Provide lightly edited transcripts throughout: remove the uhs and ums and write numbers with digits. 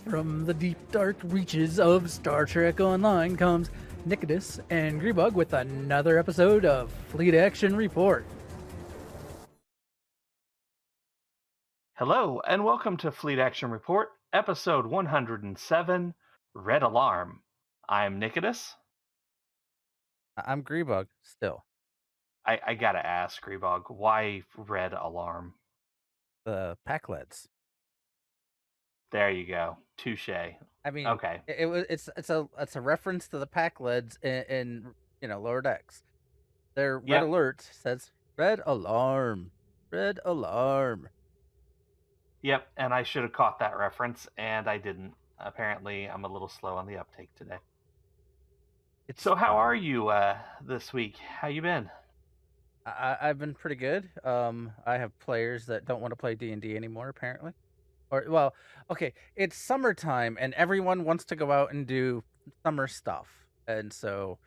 From the deep, dark reaches of Star Trek Online comes Nikodas and Grebog with another episode of Fleet Action Report. Hello, and welcome to Fleet Action Report, episode 107, Red Alarm. I'm Nikodas. I'm Grebog, still. I gotta ask, Grebog, why Red Alarm? The Packlets. There you go. Touche. I mean, okay. It's a reference to the Packlets in Lower Decks. Their red alert says Red Alarm, Red Alarm. Yep, and I should have caught that reference, and I didn't. Apparently, I'm a little slow on the uptake today. So how are you this week? How you been? I've been pretty good. I have players that don't want to play D&D anymore, apparently. Okay, it's summertime, and everyone wants to go out and do summer stuff, and so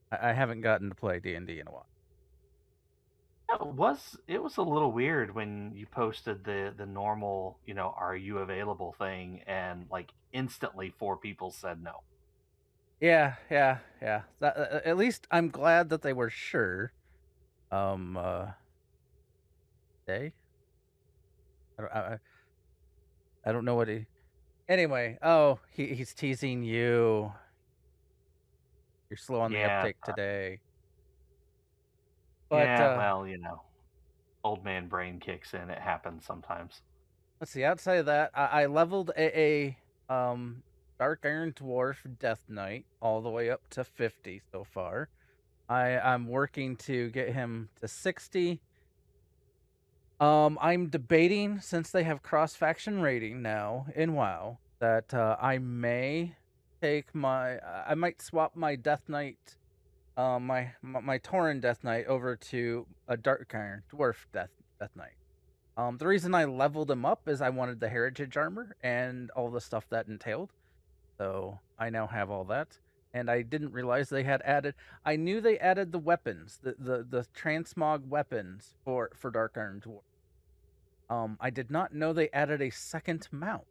I haven't gotten to play D&D in a while. It was a little weird when you posted the normal, are you available thing, and like instantly 4 people said no. Yeah. At least I'm glad that they were sure. Day. I don't know what he. Anyway, he's teasing you. You're slow on the uptake today. But, well, old man brain kicks in. It happens sometimes. Let's see. Outside of that, I leveled a Dark Iron Dwarf Death Knight all the way up to 50 so far. I'm working to get him to 60. I'm debating, since they have cross-faction rating now in WoW, that I may take I might swap my Death Knight, my Tauren Death Knight over to a Dark Iron Dwarf Death Knight. The reason I leveled him up is I wanted the Heritage Armor and all the stuff that entailed. So I now have all that. And I didn't realize they had added. I knew they added the weapons, the transmog weapons for Dark Iron Dwarf. I did not know they added a second mount.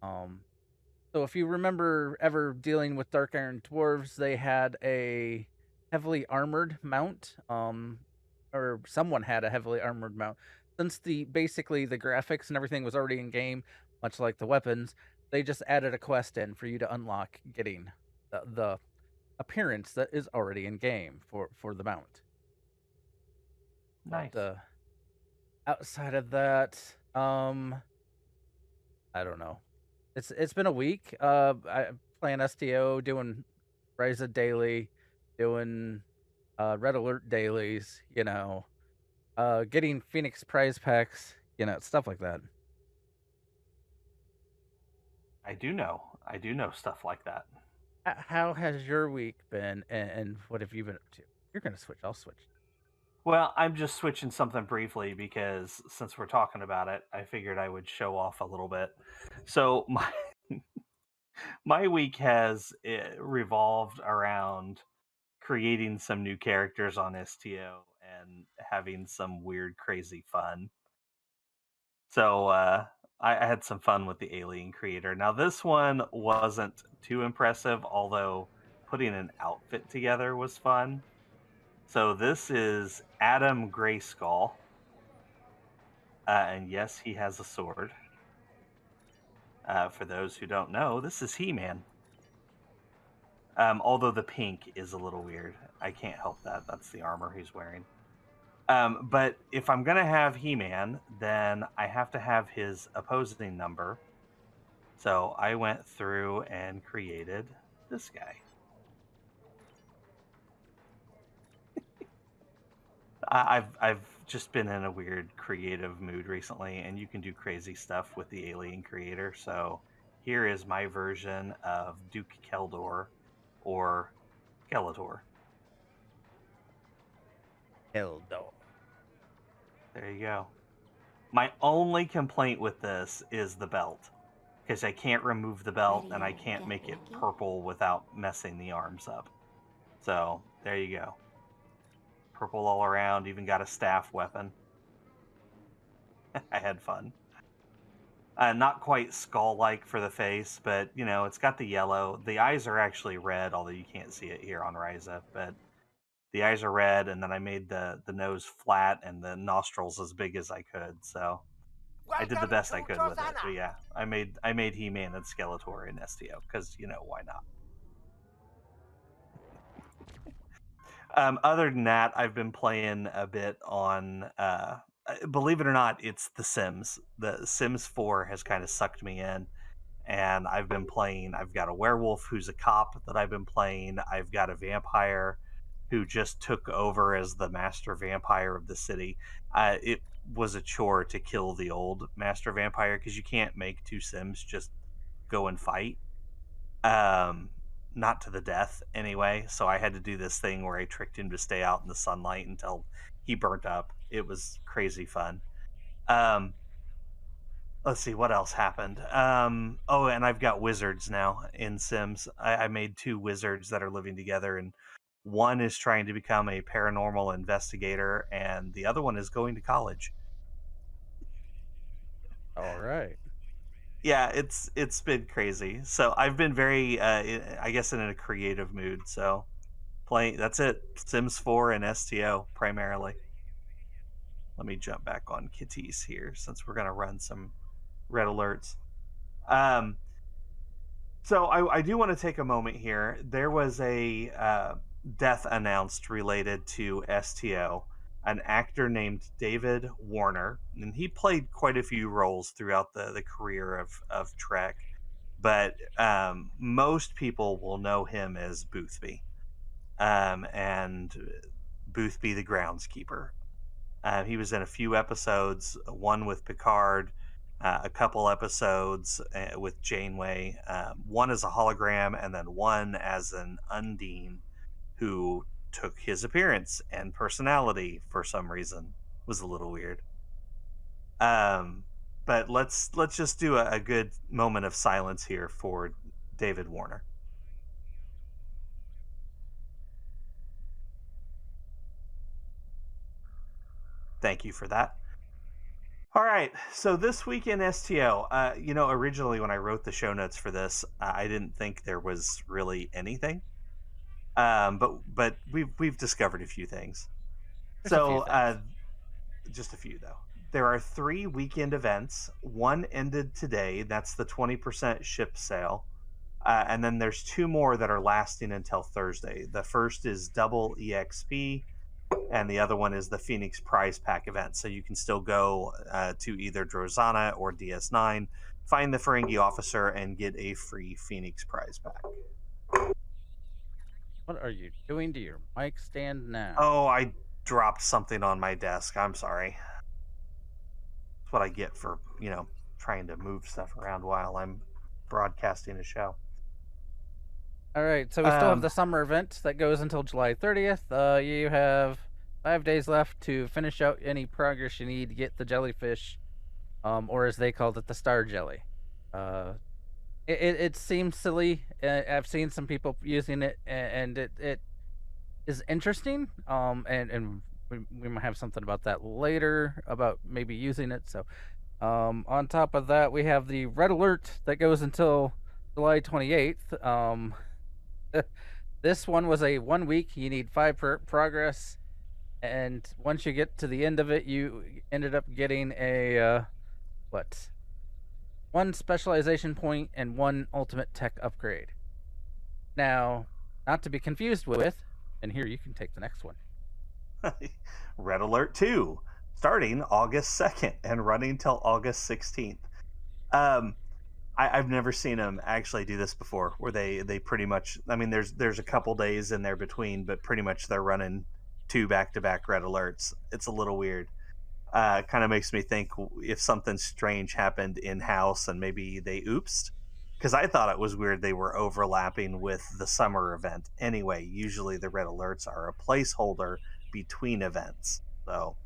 So if you remember ever dealing with Dark Iron Dwarves, they had a heavily armored mount, or someone had a heavily armored mount. Since basically the graphics and everything was already in game, much like the weapons, they just added a quest in for you to unlock getting the appearance that is already in game for the mount. Nice. But, outside of that, I don't know. It's been a week. I playing STO, doing Ryza daily, doing Red Alert dailies. Getting Phoenix prize packs. Stuff like that. I do know stuff like that. How has your week been, and what have you been up to? You're gonna switch. I'll switch. Well, I'm just switching something briefly because since we're talking about it, I figured I would show off a little bit. So my week has revolved around creating some new characters on STO and having some weird, crazy fun. So I had some fun with the alien creator. Now, this one wasn't too impressive, although putting an outfit together was fun. So this is Adam Grayskull. And yes, he has a sword. For those who don't know, this is He-Man. Although the pink is a little weird. I can't help that. That's the armor he's wearing. But if I'm going to have He-Man, then I have to have his opposing number. So I went through and created this guy. I've just been in a weird creative mood recently, and you can do crazy stuff with the alien creator. So here is my version of Duke Keldor, or Skeletor. Keldor. There you go. My only complaint with this is the belt, because I can't remove the belt and I can't make it purple without messing the arms up. So there you go. Purple all around, even got a staff weapon. I had fun. Not quite skull-like for the face, but it's got the yellow. The eyes are actually red, although you can't see it here on Ryza. But the eyes are red, and then I made the nose flat and the nostrils as big as I could. So I did the best I could with it. But yeah, I made He-Man and Skeletor in STO because why not? Other than that, I've been playing a bit on. Believe it or not, it's The Sims. The Sims 4 has kind of sucked me in, and I've been playing. I've got a werewolf who's a cop that I've been playing. I've got a vampire who just took over as the master vampire of the city. It was a chore to kill the old master vampire because you can't make two Sims just go and fight. Not to the death anyway. So I had to do this thing where I tricked him to stay out in the sunlight until he burnt up. It was crazy fun. Let's see what else happened. Oh, and I've got wizards now in Sims. I made two wizards that are living together, and one is trying to become a paranormal investigator, and the other one is going to college. All right. Yeah, it's been crazy. So I've been very, I guess, in a creative mood. So playing, that's it. Sims 4 and STO primarily. Let me jump back on Kitties here since we're gonna run some red alerts. So I do want to take a moment here. There was a death announced related to STO. An actor named David Warner, and he played quite a few roles throughout the career of Trek, but most people will know him as Boothby, and Boothby the groundskeeper. He was in a few episodes, one with Picard, a couple episodes with Janeway, one as a hologram, and then one as an Undine who took his appearance and personality for some reason. Was a little weird. But let's just do a good moment of silence here for David Warner. Thank you for that. All right, so this week in STO, originally when I wrote the show notes for this, I didn't think there was really anything. But we've discovered a few things. Just a few though. There are 3 weekend events. One ended today. That's the 20% ship sale. And then there's 2 more that are lasting until Thursday. The first is Double EXP, and the other one is the Phoenix Prize Pack event. So you can still go to either Drozana or DS9, find the Ferengi officer, and get a free Phoenix Prize Pack. What are you doing to your mic stand now? Oh, I dropped something on my desk. I'm sorry. That's what I get for, trying to move stuff around while I'm broadcasting a show. All right, so we still have the summer event that goes until July 30th. You have 5 days left to finish out any progress you need to get the jellyfish, or as they called it, the star jelly. It seems silly. I've seen some people using it, and it is interesting. And we might have something about that later about maybe using it. So, on top of that, we have the red alert that goes until July 28th. This one was a 1 week. You need 5 progress, and once you get to the end of it, you ended up getting a 1 specialization point and 1 ultimate tech upgrade. Now, not to be confused with, and here you can take the next one. Red Alert 2, starting August 2nd and running till August 16th. I've never seen them actually do this before, where they pretty much, there's a couple days in there between, but pretty much they're running 2 back-to-back Red Alerts. It's a little weird. Kind of makes me think if something strange happened in-house and maybe they oopsed, because I thought it was weird they were overlapping with the summer event. Anyway, usually the Red Alerts are a placeholder between events. So,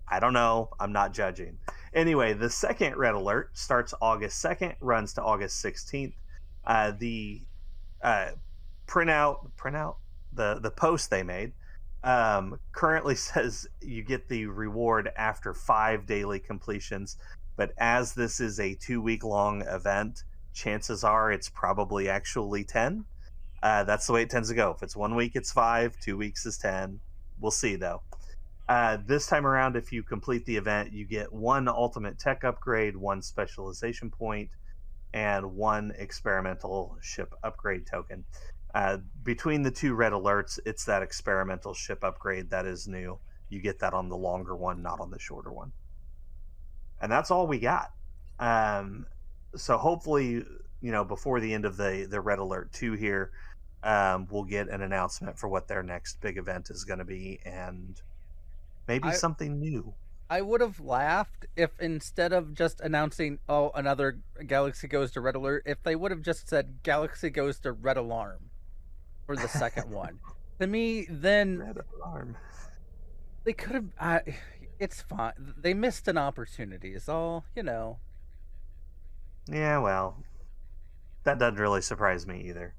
I don't know. I'm not judging. Anyway, the second Red Alert starts August 2nd, runs to August 16th. The printout, the post they made currently says you get the reward after 5 daily completions. But as this is a 2-week-long event, chances are it's probably actually 10. That's the way it tends to go. If it's 1 week, it's 5. 2 weeks is 10. We'll see, though. This time around, if you complete the event, you get 1 ultimate tech upgrade, 1 specialization point, and 1 experimental ship upgrade token. Between the 2 red alerts, it's that experimental ship upgrade that is new. You get that on the longer one, not on the shorter one. And that's all we got. So hopefully, before the end of the Red Alert 2 here, we'll get an announcement for what their next big event is going to be, and maybe something new. I would have laughed if instead of just announcing, oh, another Galaxy goes to Red Alert, if they would have just said Galaxy goes to Red Alarm for the second one. To me, then Red Alarm. They could have. It's fine. They missed an opportunity. Is all, Yeah, well, that doesn't really surprise me either.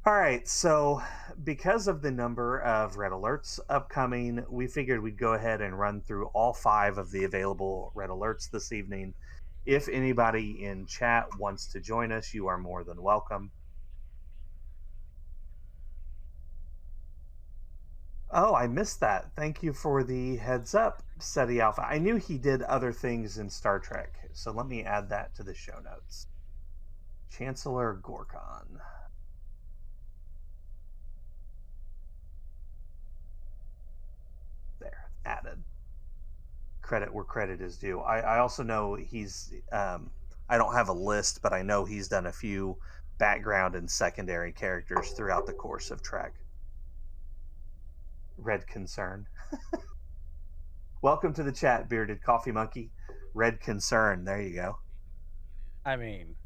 All right, so because of the number of red alerts upcoming, we figured we'd go ahead and run through all 5 of the available red alerts this evening. If anybody in chat wants to join us, you are more than welcome. Oh, I missed that. Thank you for the heads up, SETI Alpha. I knew he did other things in Star Trek, so let me add that to the show notes. Chancellor Gorkon. There, added. Credit where credit is due. I also know he's, I don't have a list, but I know he's done a few background and secondary characters throughout the course of Trek. Red Concern. Welcome to the chat, Bearded Coffee Monkey. Red Concern. There you go. I mean,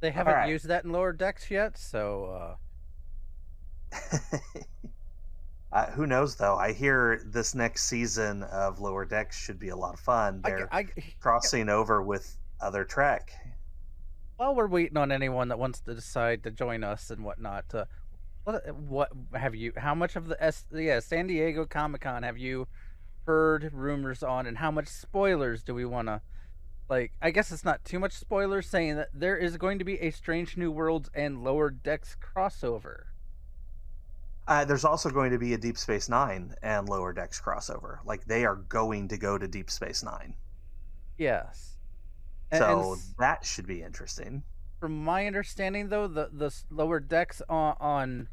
they haven't used that in Lower Decks yet, so... Who knows, though? I hear this next season of Lower Decks should be a lot of fun. They're crossing over with other Trek. While we're waiting on anyone that wants to decide to join us and whatnot, what have you? How much of the San Diego Comic-Con have you heard rumors on, and how much spoilers do we want to? Like, I guess it's not too much spoilers saying that there is going to be a Strange New Worlds and Lower Decks crossover. There's also going to be a Deep Space Nine and Lower Decks crossover. Like, they are going to go to Deep Space Nine. Yes. So that should be interesting. From my understanding, though, the Lower Decks on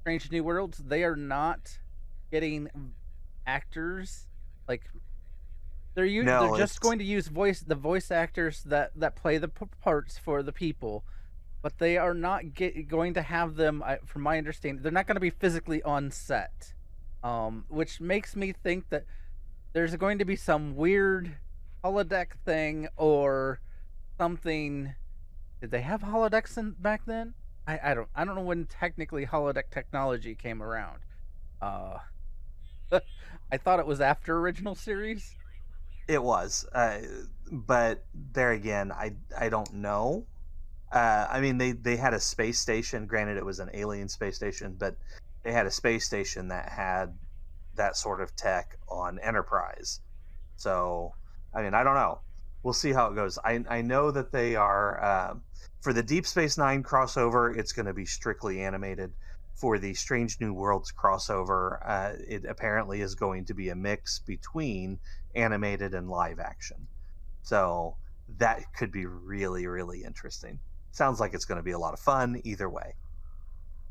Strange New Worlds, they are not getting actors. Like, they're just going to use the voice actors that play the parts for the people. But they are not going to have them, from my understanding, they're not going to be physically on set. Which makes me think that there's going to be some weird holodeck thing or something. Did they have holodecks back then? I don't know when technically holodeck technology came around. I thought it was after original series. It was, but there again, I don't know. I mean, they had a space station. Granted, it was an alien space station, but they had a space station that had that sort of tech on Enterprise. So, I mean, I don't know. We'll see how it goes. I know that they are, for the Deep Space Nine crossover, it's going to be strictly animated. For the Strange New Worlds crossover, it apparently is going to be a mix between animated and live action. So that could be really, really interesting. Sounds like it's going to be a lot of fun either way.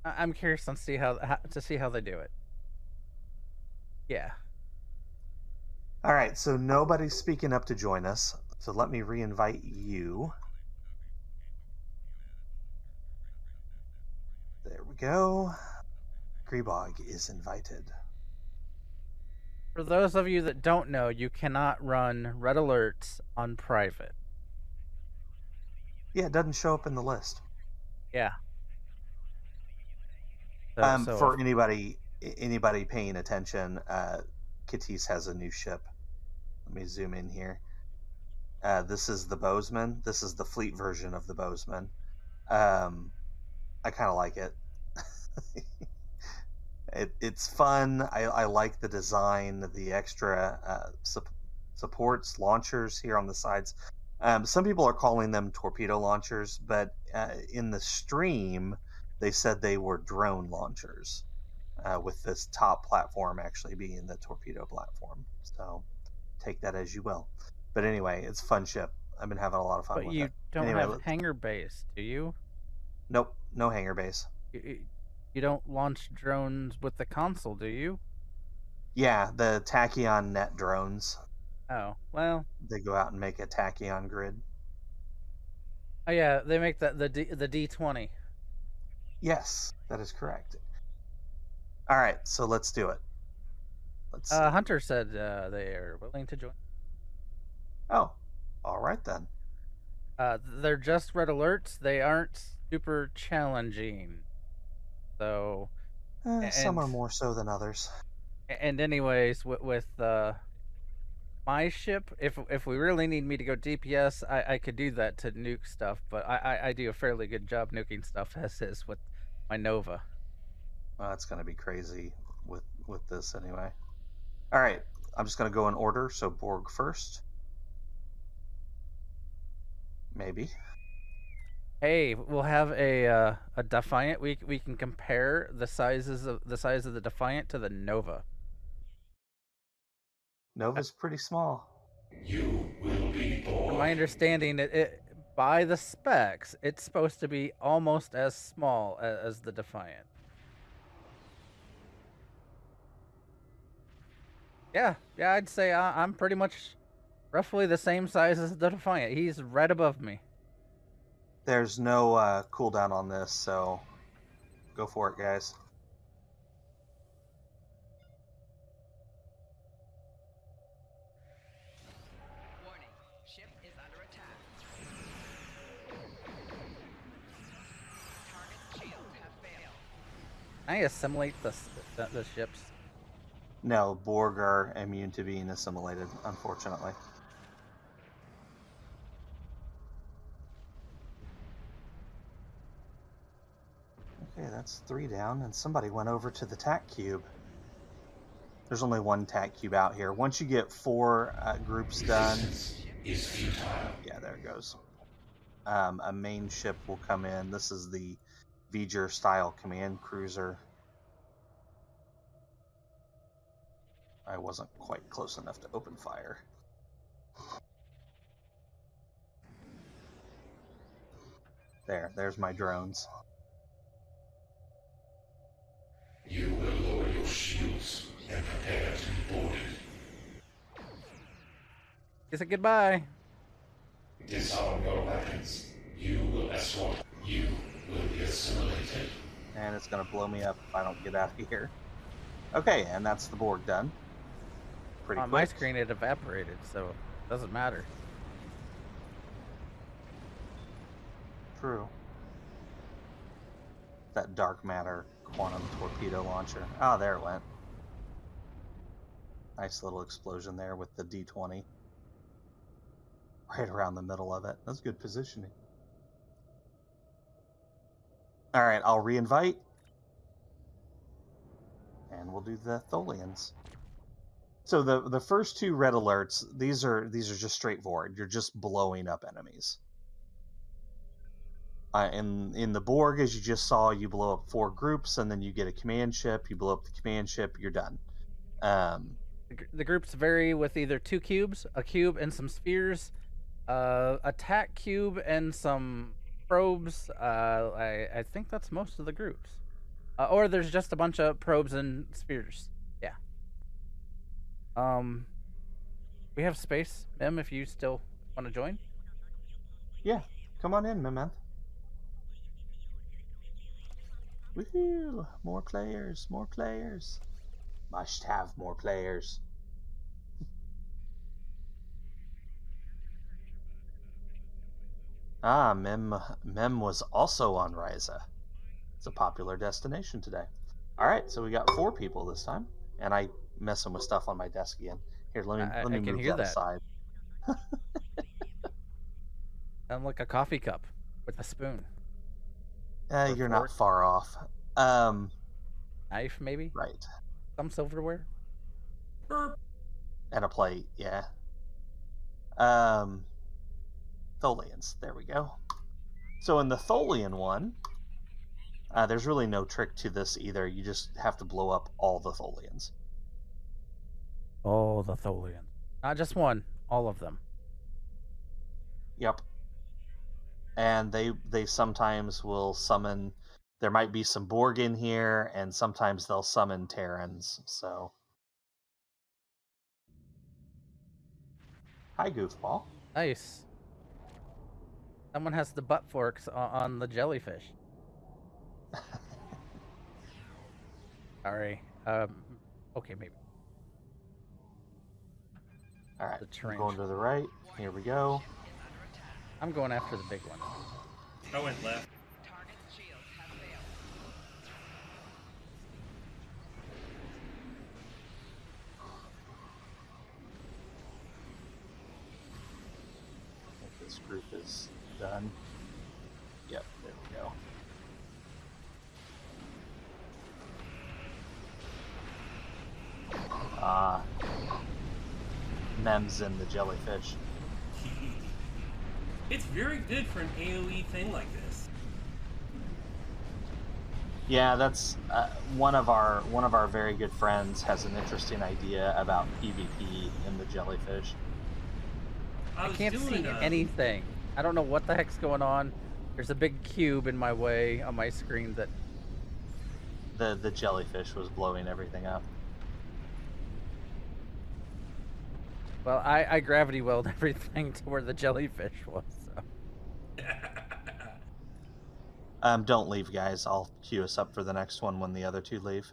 I'm curious to see how they do it. Yeah. All right, so nobody's speaking up to join us, so let me re-invite you. There we go. Grebog is invited. For those of you that don't know, you cannot run red alerts on private. Yeah, it doesn't show up in the list. Yeah. For anybody paying attention, Katis has a new ship. Let me zoom in here. This is the Bozeman. This is the fleet version of the Bozeman. I kind of like it. It's fun. I like the design, the extra supports, launchers here on the sides. Some people are calling them torpedo launchers, but in the stream, they said they were drone launchers, with this top platform actually being the torpedo platform. So take that as you will. But anyway, it's a fun ship. I've been having a lot of fun But with you it. don't Anyway, have hangar base, do you? Nope, no hangar base. You don't launch drones with the console, do you? Yeah, the Tachyon net drones. Oh, well. They go out and make a Tachyon grid. Oh yeah, they make the D20. Yes, that is correct. All right, so let's do it. Let's see. Hunter said they are willing to join. Oh, all right then. They're just red alerts. They aren't super challenging. So, some are more so than others. And anyways, with my ship, if we really need me to go DPS, I could do that to nuke stuff. But I do a fairly good job nuking stuff as is with my Nova. Well, that's going to be crazy with this anyway. All right, I'm just going to go in order. So Borg first. Maybe. Hey, we'll have a Defiant. We can compare the size of the Defiant to the Nova. Nova's pretty small. You will be born. From my understanding, it by the specs, it's supposed to be almost as small as the Defiant. Yeah, I'd say I'm pretty much roughly the same size as the Defiant. He's right above me. There's no cooldown on this, so go for it, guys. Warning, ship is under attack. Target shields have failed. Can I assimilate the ships? No, Borg are immune to being assimilated, unfortunately. Okay, that's 3 down, and somebody went over to the TAC cube. There's only 1 TAC cube out here. Once you get 4 groups done... is futile. Yeah, there it goes. A main ship will come in. This is the V'ger-style command cruiser. I wasn't quite close enough to open fire. There's my drones. You will lower your shields and prepare to be boarded. Is it goodbye? Disarm your weapons. You will escort. You will be assimilated. And it's going to blow me up if I don't get out of here. Okay, and that's the Borg done. Pretty On quick. my screen, it evaporated, so it doesn't matter. True. That dark matter quantum torpedo launcher. Oh, there it went. Nice little explosion there with the D20. Right around the middle of it. That's good positioning. Alright, I'll re-invite. And we'll do the Tholians. So the first 2 red alerts, these are just straightforward. You're just blowing up enemies. In the Borg, as you just saw, you blow up 4 groups, and then you get a command ship. You blow up the command ship, you're done. The groups vary with either 2 cubes, a cube and some spheres, a TAC cube and some probes. I think that's most of the groups. Or there's just a bunch of probes and spheres. Yeah. We have space, Mim, if you still want to join. Yeah, come on in, man. Woohoo! More players, more players. Must have more players. Mem was also on Ryza. It's a popular destination today. Alright, so we got 4 people this time. And I messing with stuff on my desk again. Here, let me move that aside. Sound like a coffee cup with a spoon. You're not far off. Knife, maybe? Right. Some silverware? And a plate, yeah. Tholians. There we go. So in the Tholian one, there's really no trick to this either. You just have to blow up all the Tholians. Oh, the Tholians. Not just one, all of them. Yep. And they sometimes will summon. There might be some Borg in here, and sometimes they'll summon Terrans. So, hi, Goofball. Nice. Someone has the butt forks on the jellyfish. Sorry. Okay, maybe. All right, The terrain. going to the right. Here we go. I'm going after the big one. I went left. Target's shields have failed. I think this group is done. Yep, there we go. Mems in the jellyfish. It's very good for an AoE thing like this. Yeah, that's one of our very good friends has an interesting idea about PvP in the jellyfish. I was can't doing see anything. I don't know what the heck's going on. There's a big cube in my way on my screen that... The jellyfish was blowing everything up. Well, I gravity welled everything to where the jellyfish was, so... Don't leave, guys. I'll queue us up for the next one when the other two leave.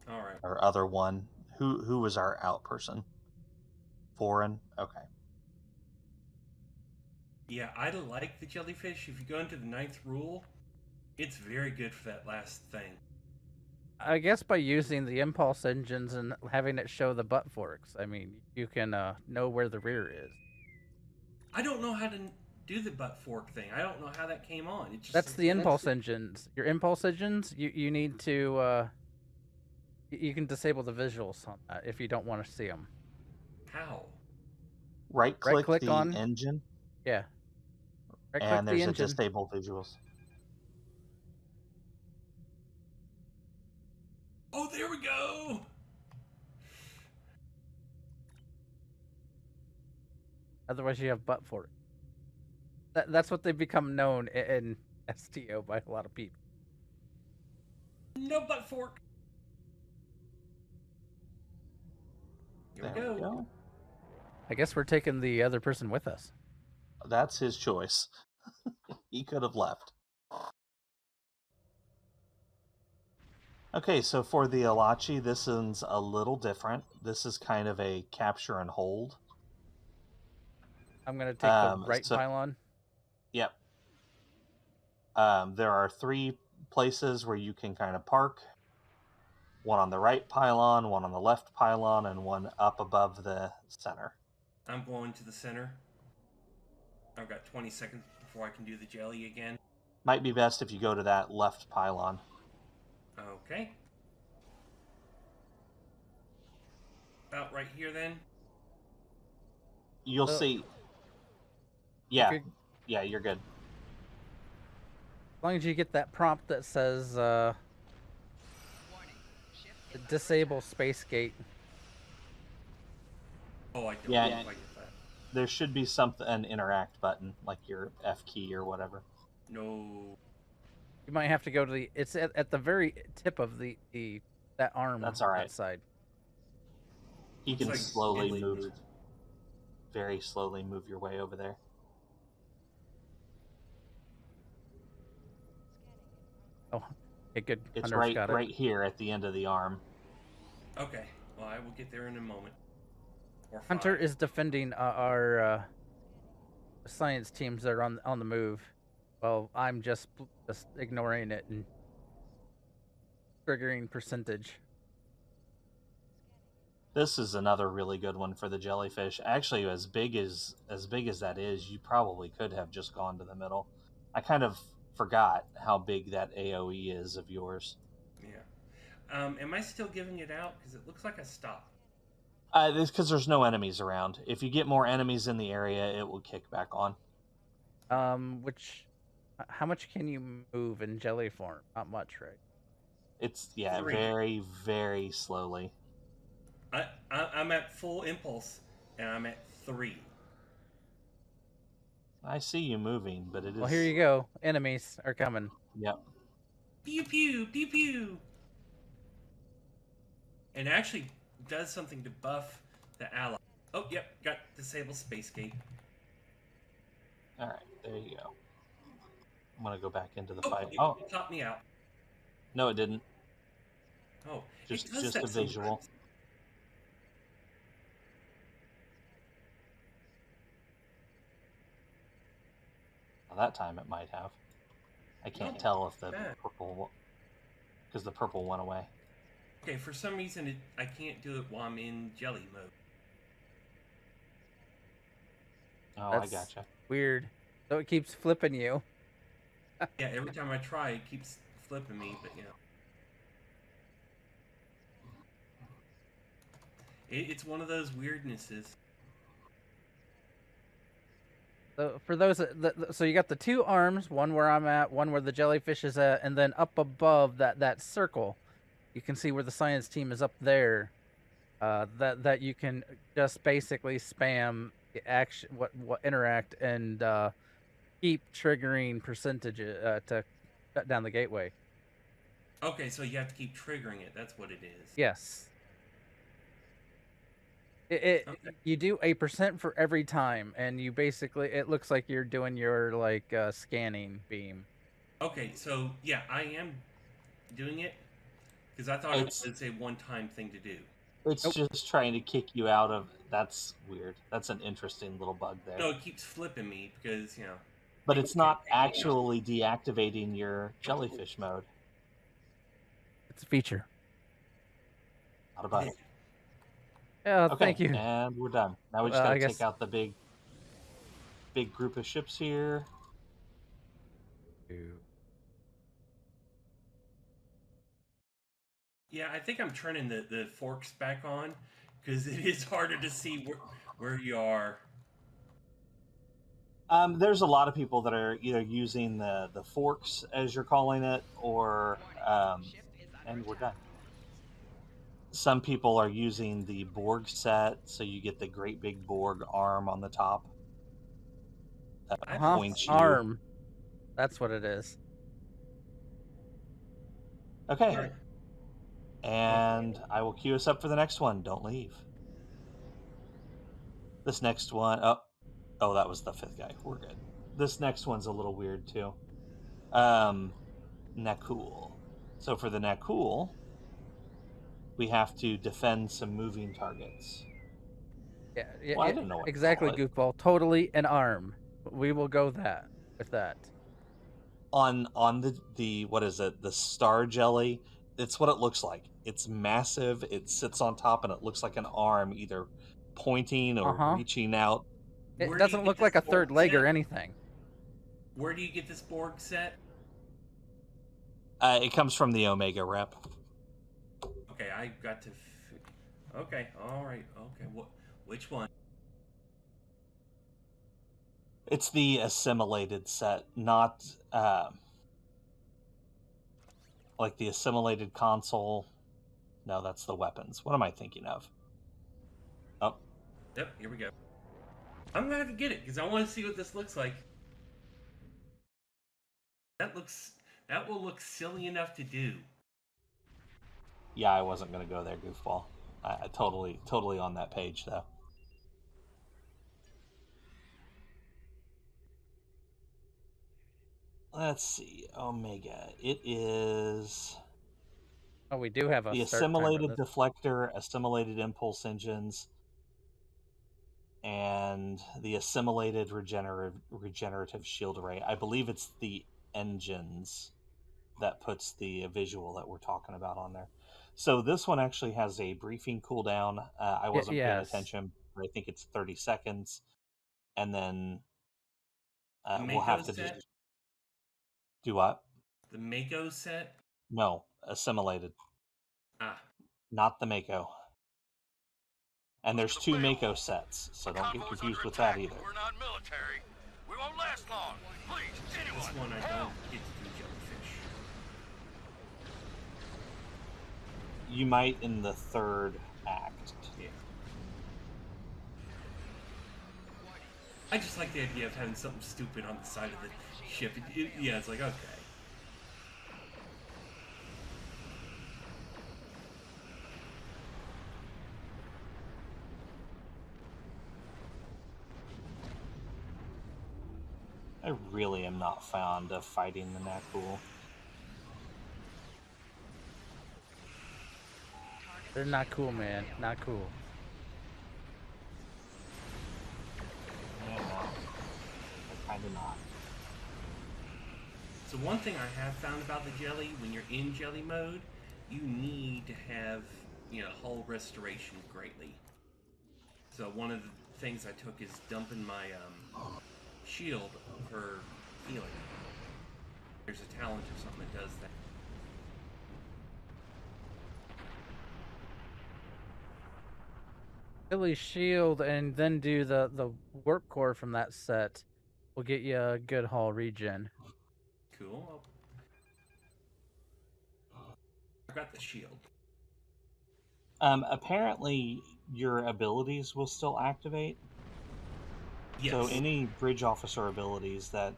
All right. Or other one. Who was our out person? Foreign? Okay. Yeah, I like the jellyfish. If you go into the 9th rule, it's very good for that last thing. I guess by using the impulse engines and having it show the butt forks, I mean, you can know where the rear is. I don't know how to do the butt fork thing. I don't know how that came on. It just That's the impulse engines. Your impulse engines, you need to... you can disable the visuals on that if you don't want to see them. How? Right-click the on- engine, Yeah. Right-click and there's the a engine. disable visuals. Oh, there we go! Otherwise, you have butt fork. That's what they've become known in STO by a lot of people. No butt fork! Here we There go. I guess we're taking the other person with us. That's his choice. He could have left. Okay, so for the Elachi, this is a little different. This is kind of a capture and hold. I'm going to take the right so- pylon. Yep. There are 3 places where you can kind of park. One on the right pylon, one on the left pylon, and one up above the center. I'm going to the center. I've got 20 seconds before I can do the jelly again. Might be best if you go to that left pylon. Okay. About right here then. You'll see. Yeah, Okay. yeah, you're good. As long as you get that prompt that says Warning. Ship is under disable space gate. Oh, I don't Yeah. know if I get that. There should be an interact button, like your F key or whatever. No. You might have to go to the... It's at the very tip of that arm. That's all right. That side. You can like slowly slowly move, move. very slowly move your way over there. Oh, okay, good. It's Hunter's right, got it. right here at the end of the arm. Okay. Well, I will get there in a moment. Or 5. Hunter is defending our science teams that are on the move. Well, I'm just ignoring it and triggering percentage. This is another really good one for the jellyfish. Actually, as big as that is, you probably could have just gone to the middle. I kind of forgot how big that AoE is of yours. Yeah. Am I still giving it out? Because it looks like I stopped. It's because there's no enemies around. If you get more enemies in the area, it will kick back on. How much can you move in jelly form? Not much, right? It's 3. very, very slowly. I'm at full impulse, and I'm at 3. I see you moving, but it is. Well, here you go. Enemies are coming. Yep. Pew pew pew pew. And actually does something to buff the ally. Oh, yep, got disable space gate. All right, there you go. I'm gonna go back into the Oh, fight. it popped me out. No, it didn't. Oh, Just it does just that a visual. sometimes. Well, that time it might have. I can't No, tell if the bad. purple, because the purple went away. Okay, for some reason I can't do it while I'm in jelly mode. Oh, That's I gotcha. weird. So it keeps flipping you. Yeah, every time I try, it keeps flipping me, but you know. It's one of those weirdnesses. So for those, so you got the two arms, one where I'm at, one where the jellyfish is at, and then up above that circle, you can see where the science team is up there. That you can just basically spam the action, what interact, and keep triggering percentages to shut down the gateway. Okay, so you have to keep triggering it. That's what it is. Yes. Okay. You do 8% for every time, and you basically, it looks like you're doing your like scanning beam. Okay, so yeah, I am doing it because I thought it was a one-time thing to do. It's just trying to kick you out of. That's weird. That's an interesting little bug there. No, it keeps flipping me because, you know. But it's not actually deactivating your jellyfish mode. It's a feature. Not a bug. Yeah, Okay, thank you. and we're done. Now we just gotta take out the big group of ships here. Yeah, I think I'm turning the forks back on because it is harder to see where you are. There's a lot of people that are either using the forks, as you're calling it, or and we're done. Some people are using the Borg set, so you get the great big Borg arm on the top that points you. Arm. That's what it is. Okay. Right. And I will queue us up for the next one. Don't leave. This next one, oh, that was the 5th guy. We're good. This next one's a little weird too. Nakul. So for the Nakul, we have to defend some moving targets. Yeah, well, I didn't know what exactly, to call it. Goofball. Totally an arm. We will go with that. On the what is it? The star jelly. It's what it looks like. It's massive. It sits on top, and it looks like an arm, either pointing or reaching out. It doesn't look like a third leg or anything. Where do you get this Borg set? It comes from the Omega rep. Okay, I got to. Okay, all right. Okay, which one? It's the assimilated set, not like the assimilated console. No, that's the weapons. What am I thinking of? Oh. Yep, here we go. I'm gonna have to get it because I want to see what this looks like. That will look silly enough to do. Yeah, I wasn't gonna go there, goofball. I totally on that page though. Let's see, Omega. It is. Oh, we do have a the assimilated deflector, assimilated impulse engines, and the assimilated regenerative shield array. I believe it's the engines that puts the visual that we're talking about on there. So this one actually has a briefing cooldown. I wasn't paying attention, but I think it's 30 seconds. And then we'll have to just do what? The Mako set? No, assimilated. Ah. Not the Mako. And there's 2 Mako sets, so don't get confused with that either. We're not military. We won't last long. Please, anyone. This one I don't get to do jellyfish. You might in the 3rd act. Yeah. I just like the idea of having something stupid on the side of the ship. Yeah, it's like, okay. I really am not fond of fighting the Nakul. They're not cool, man. Not cool. Yeah, no. Kind of not. So one thing I have found about the jelly, when you're in jelly mode, you need to have, hull restoration greatly. So one of the things I took is dumping my shield for healing. There's a talent or something that does that. Billy shield and then do the warp core from that set will get you a good hull regen. Cool. I got the shield. Apparently, your abilities will still activate. Yes. So any bridge officer abilities that,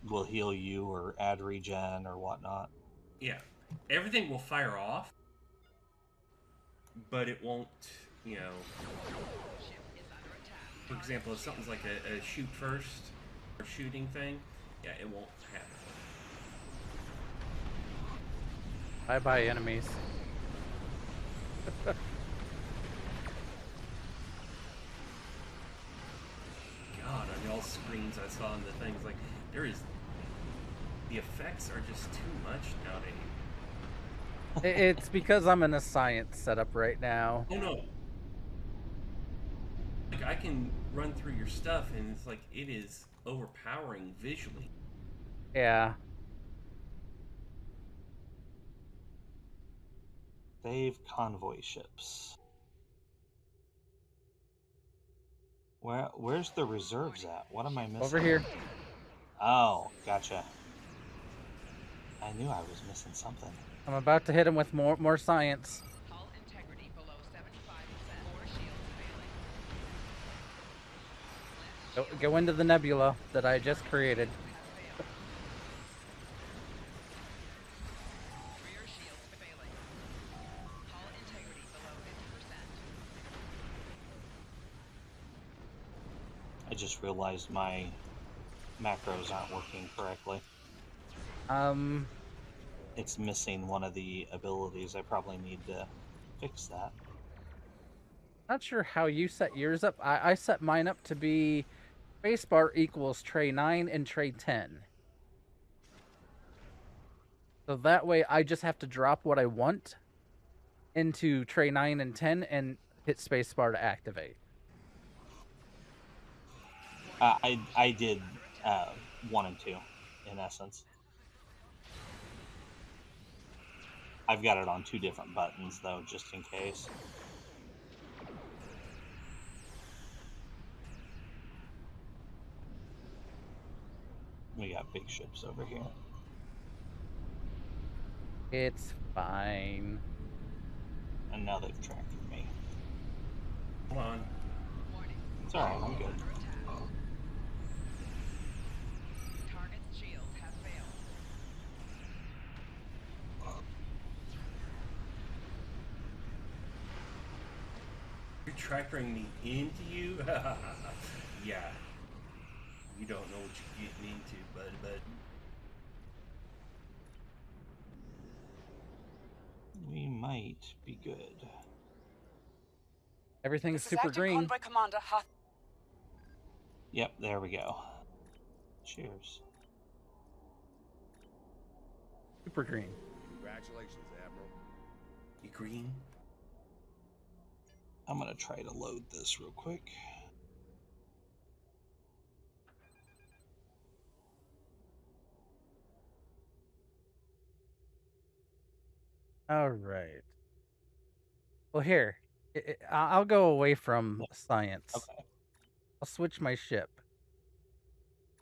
will heal you or add regen or whatnot. Yeah. Everything will fire off, but it won't, for example, if something's like a shoot first or shooting thing, yeah, it won't happen. Bye-bye, enemies. God, on y'all screens I saw in the things, like, the effects are just too much nowadays. It's because I'm in a science setup right now. Oh no. Like, I can run through your stuff and it's like, it is overpowering visually. Yeah. Save convoy ships. Where's the reserves at? What am I missing? Over here. Oh, gotcha. I knew I was missing something. I'm about to hit him with more science. Hull integrity below 75%. 4 shields failing. Go into the nebula that I just created. Rear shields failing. Hull integrity below 50%. I just realized my macros aren't working correctly. It's missing one of the abilities. I probably need to fix that. Not sure how you set yours up. I set mine up to be spacebar equals tray 9 and tray 10. So that way I just have to drop what I want into tray 9 and 10 and hit spacebar to activate. I did 1 and 2, in essence. I've got it on 2 different buttons, though, just in case. We got big ships over here. It's fine. And now they've tracked me. Come on. It's alright, I'm good. Target's shields have failed. You're trackering me into you? Yeah. You don't know what you're getting into, bud. We might be good. Everything's This is super Acting green. Convoy Commander Huth. Yep, there we go. Cheers. Super green. Congratulations, Admiral. You green? I'm gonna try to load this real quick. All right. Well, here. I'll go away from science. Okay. I'll switch my ship.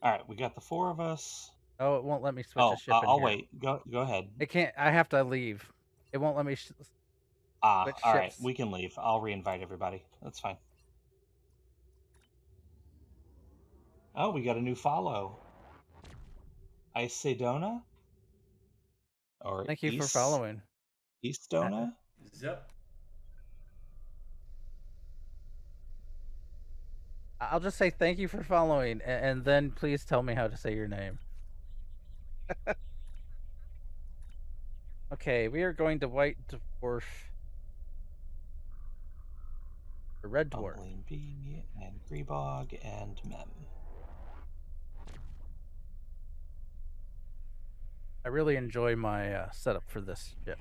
All right, we got the 4 of us. Oh, it won't let me switch a ship in I'll here. wait. Go ahead. It can't. I have to leave. It won't let me switch All right, ships. we can leave. I'll reinvite everybody. That's fine. Oh, we got a new follow. Isidona? Or Thank you for following. Eastona? Zip. I'll just say thank you for following, and then please tell me how to say your name. Okay, we are going to White Dwarf. The Red Dwarf. Bumbling Bee and Grebog and Mem. I really enjoy my setup for this ship.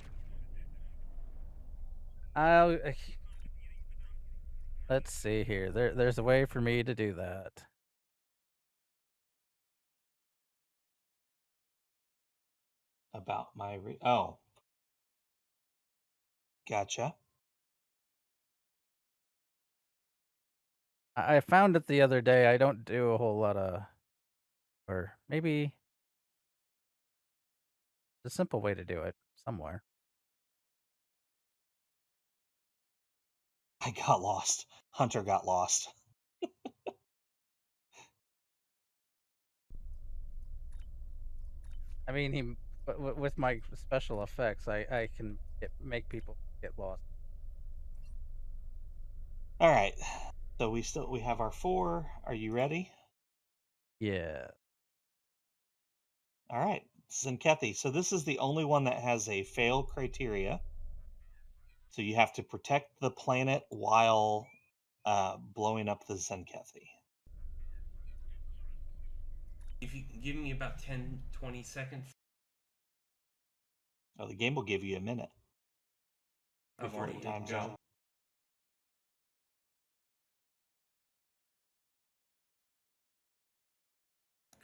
Let's see here. There's a way for me to do that. About my gotcha. I found it the other day. I don't do a whole lot of, or maybe a simple way to do it somewhere. I got lost. Hunter got lost. I mean, with my special effects, I can make people get lost. All right. So we have our 4. Are you ready? Yeah. All right. Tzenkethi. So this is the only one that has a fail criteria. So you have to protect the planet while blowing up the Tzenkethi. If you can give me about 10, 20 seconds. Oh, the game will give you a minute. I've Before already it times go. out.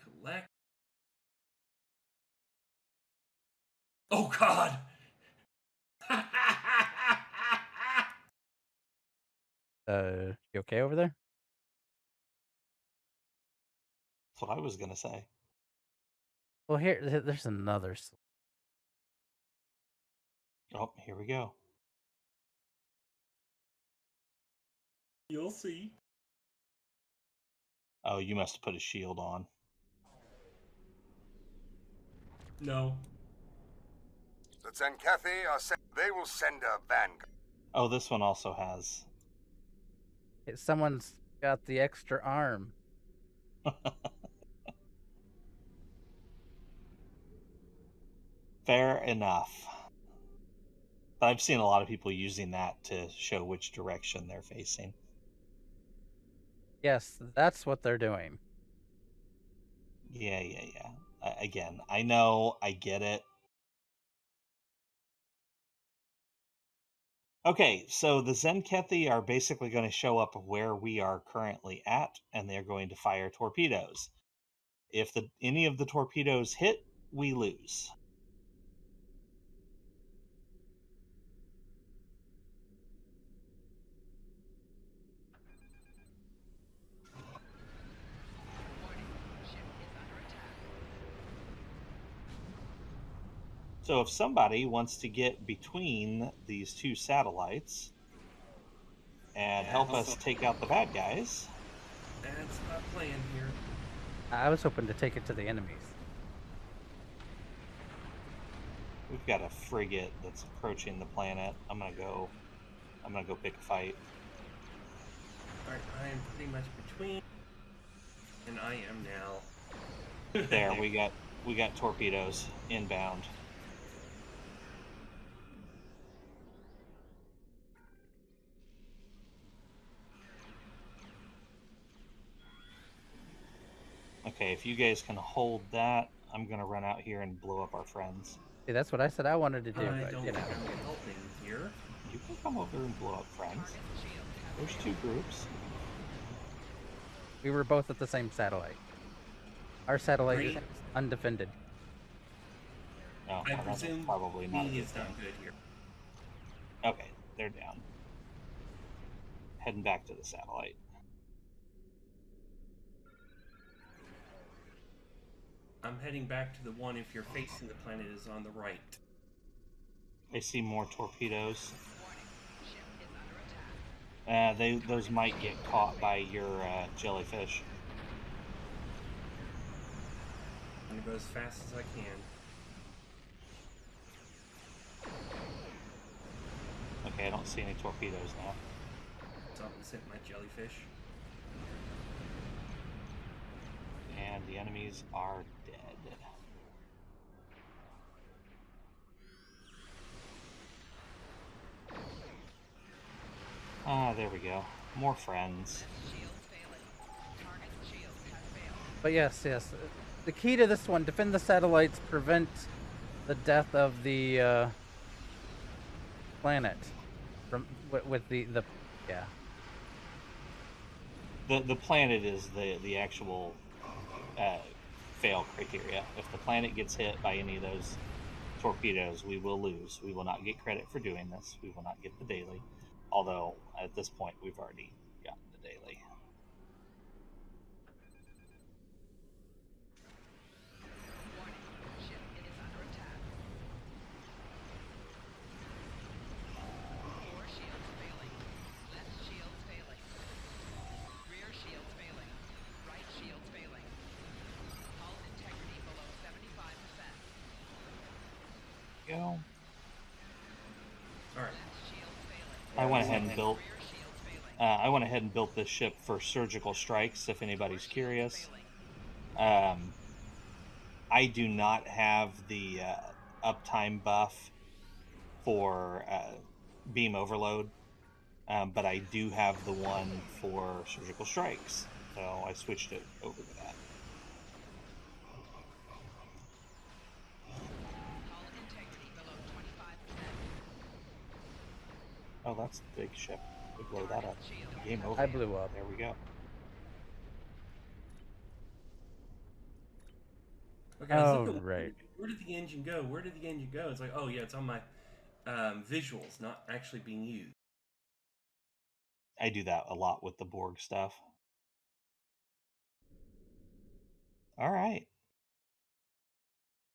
Collect. Oh God! You okay over there? That's what I was gonna say. Well, there's another. Oh, here we go. You'll see. Oh, you must have put a shield on. No. The Tzenkethi they will send a vanguard. Oh, this one also has. Someone's got the extra arm. Fair enough. But I've seen a lot of people using that to show which direction they're facing. Yes, that's what they're doing. Yeah. Again, I know, I get it. Okay, so the Tzenkethi are basically going to show up where we are currently at, and they're going to fire torpedoes. If any of the torpedoes hit, we lose. So if somebody wants to get between these 2 satellites and help us take out the bad guys. That's my plan here. I was hoping to take it to the enemies. We've got a frigate that's approaching the planet. I'm gonna go pick a fight. Alright, I am pretty much between, and I am now. There, we got torpedoes inbound. Okay, if you guys can hold that, I'm gonna run out here and blow up our friends. See, that's what I said I wanted to do, I but don't you know. think I'm helping here. You can come over and blow up friends. There's 2 groups. We were both at the same satellite. Our satellite is Great. undefended. No, I that's presume probably not a B good is not thing. good here. Okay, they're down. heading back to the satellite. I'm heading back to the one if you're facing the planet is on the right. I see more torpedoes. Warning. Ship is under attack. Those might get caught by your jellyfish. I'm gonna go as fast as I can. Okay, I don't see any torpedoes now. Something sent my jellyfish. And the enemies are dead. Ah, there we go. More friends. Shields failing. Target shield has failed. But yes, the key to this one: defend the satellites, prevent the death of the planet from with the yeah. The planet is the actual fail criteria. If the planet gets hit by any of those torpedoes, we will lose. We will not get credit for doing this. We will not get the daily. Although, at this point, we've already gotten the daily. Warning. Ship is under attack. 4 shields failing. Left shields failing. Rear shields failing. Right shields failing. Hull integrity below 75%. Go. Alright. Left shields failing. I went ahead and built. Rear shields failing. I went ahead and built this ship for surgical strikes. If anybody's Shields curious, failing. I do not have the uptime buff for beam overload, but I do have the one for surgical strikes. So I switched it over to that. Hull integrity below 25%. Oh, that's the big ship. We blow that up. Game over. I blew up. There we go. Okay, I was Oh, looking, right. Where did the engine go? Where did the engine go? It's like, oh yeah, it's on my visuals, not actually being used. I do that a lot with the Borg stuff. All right.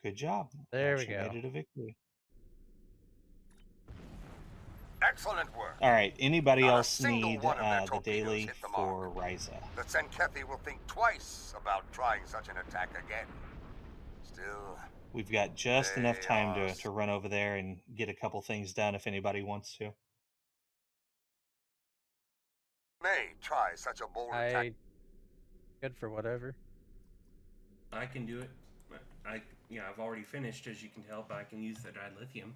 Good job. There we Actually go. made it a victory. Excellent work. All right. Anybody Not a else single need one of their the torpedoes daily hit the for mark. Ryza? The Tzenkethi will think twice about trying such an attack again. Still, We've got just enough They time are to run over there and get a couple things done if anybody wants to. may try such a bold attack. Good for whatever. I can do it. I've already finished, as you can tell, but I can use the dilithium.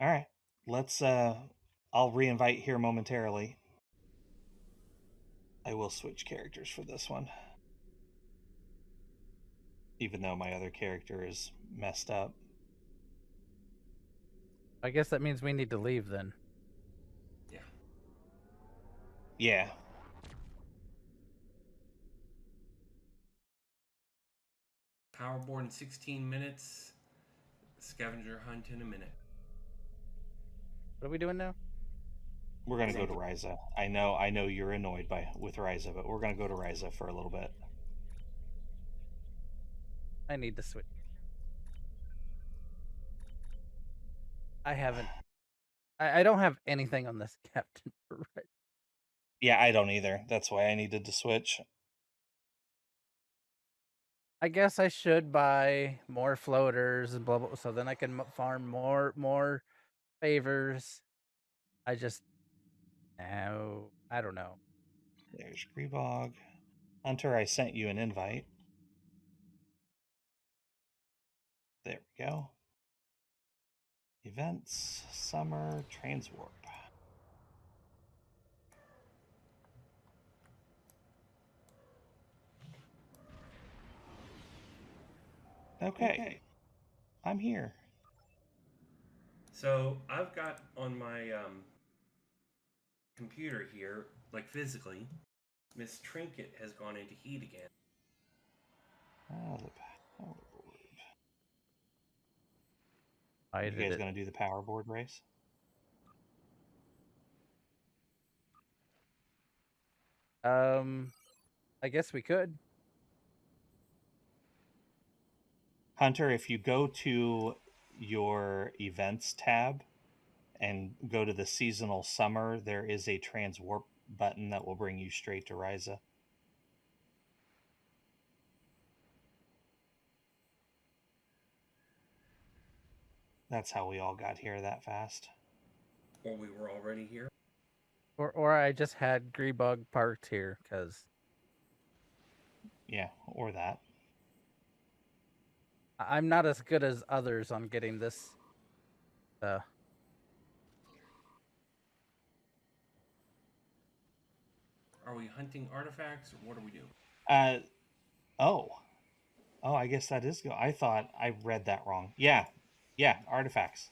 All right. Let's I'll re-invite here momentarily. I will switch characters for this one. Even though my other character is messed up. I guess that means we need to leave then. Yeah. Yeah. Power board in 16 minutes. Scavenger hunt in a minute. What are we doing now? We're gonna go to Ryza. I know you're annoyed with Ryza, but we're gonna go to Ryza for a little bit. I need to switch. I haven't. I don't have anything on this captain. Right. Yeah, I don't either. That's why I needed to switch. I guess I should buy more floaters and blah blah, so then I can farm more favors. I just no, I don't know. There's Grebog. Hunter, I sent you an invite. There we go. Events, summer, transwarp. Okay. I'm here. So I've got on my computer here, like physically, Miss Trinket has gone into heat again. Oh, the power board. I You did guys it. gonna do the power board race? I guess we could. Hunter, if you go to your events tab and go to the seasonal summer, there is a transwarp button that will bring you straight to Ryza. That's how we all got here that fast. Or we were already here. Or I just had Grebog parked here, because Yeah, or that. I'm not as good as others on getting this. Are we hunting artifacts, or what are we doing? Oh, I guess that is go. I thought I read that wrong. Yeah, artifacts.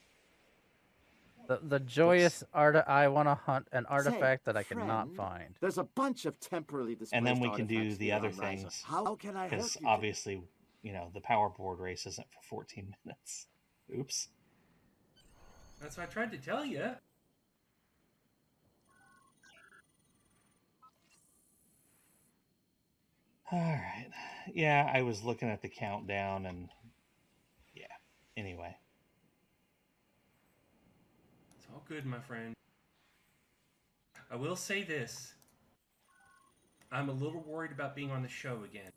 The joyous I want to hunt an artifact Say, that I cannot friend, find. There's a bunch of temporarily displaced And then we can do artifacts the here other on Ryza. things. How can I help Because you? obviously, the power board race isn't for 14 minutes. Oops. That's what I tried to tell you. All right. Yeah, I was looking at the countdown and yeah. Anyway. It's all good, my friend. I will say this. I'm a little worried about being on the show again.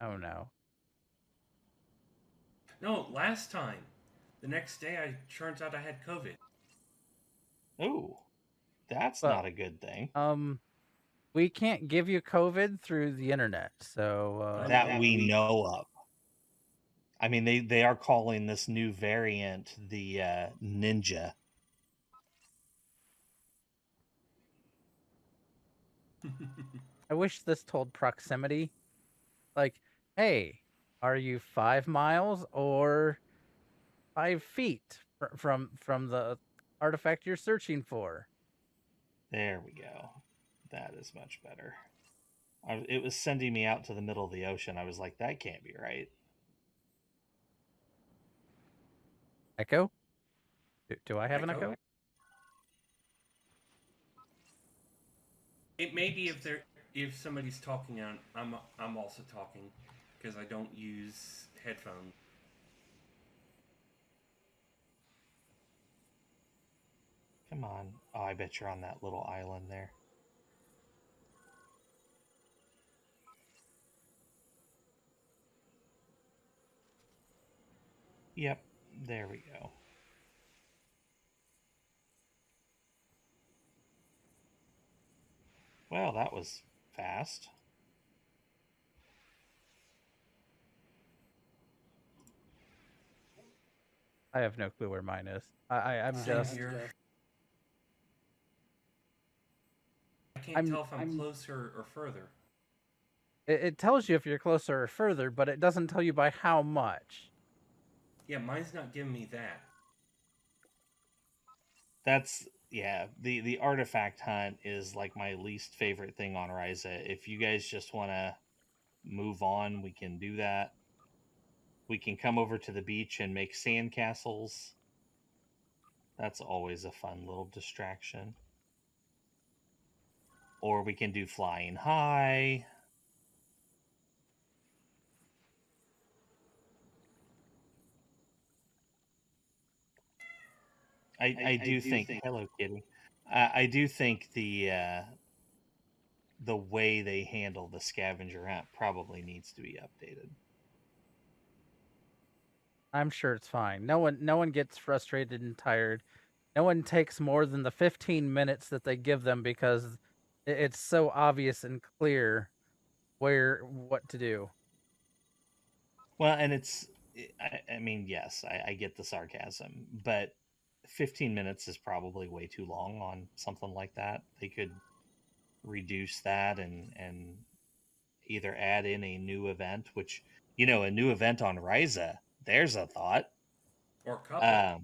Oh no. No, last time. The next day, turns out I had COVID. Ooh. That's Well, not a good thing. We can't give you COVID through the internet, so that we know of. I mean, they are calling this new variant the Ninja. I wish this told proximity. Like, hey, are you 5 miles or 5 feet from the artifact you're searching for? There we go. That is much better. It was sending me out to the middle of the ocean. I was like, that can't be right. Echo? Do I have an echo? It may be if somebody's talking and I'm also talking, because I don't use headphones. Come on. Oh, I bet you're on that little island there. Yep, there we go. Well, that was fast. I have no clue where mine is. I'm just here. I can't tell if I'm closer or further. It tells you if you're closer or further, but it doesn't tell you by how much. Yeah, mine's not giving me that. That's the artifact hunt is like my least favorite thing on Ryza. If you guys just want to move on, we can do that. We can come over to the beach and make sand castles. That's always a fun little distraction. Or we can do flying high. I do think hello kitty. I do think the way they handle the scavenger hunt probably needs to be updated. I'm sure it's fine. No one gets frustrated and tired. No one takes more than the 15 minutes that they give them because it's so obvious and clear what to do. Well, and I mean, yes, I get the sarcasm, but 15 minutes is probably way too long on something like that. They could reduce that and either add in a new event, which, a new event on Ryza, there's a thought. Or a couple.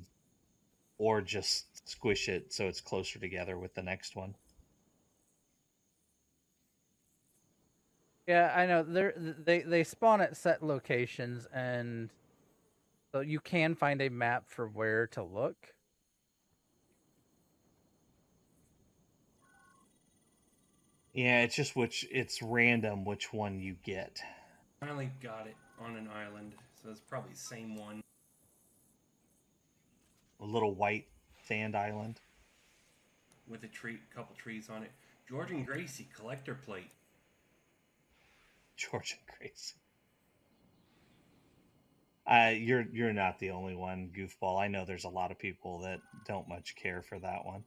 Or just squish it so it's closer together with the next one. Yeah, I know. They spawn at set locations, and so you can find a map for where to look. Yeah, it's just it's random which one you get. Finally got it on an island, so it's probably the same one. A little white sand island. With a couple trees on it. George and Gracie collector plate. George and Gracie. You're not the only one, goofball. I know there's a lot of people that don't much care for that one.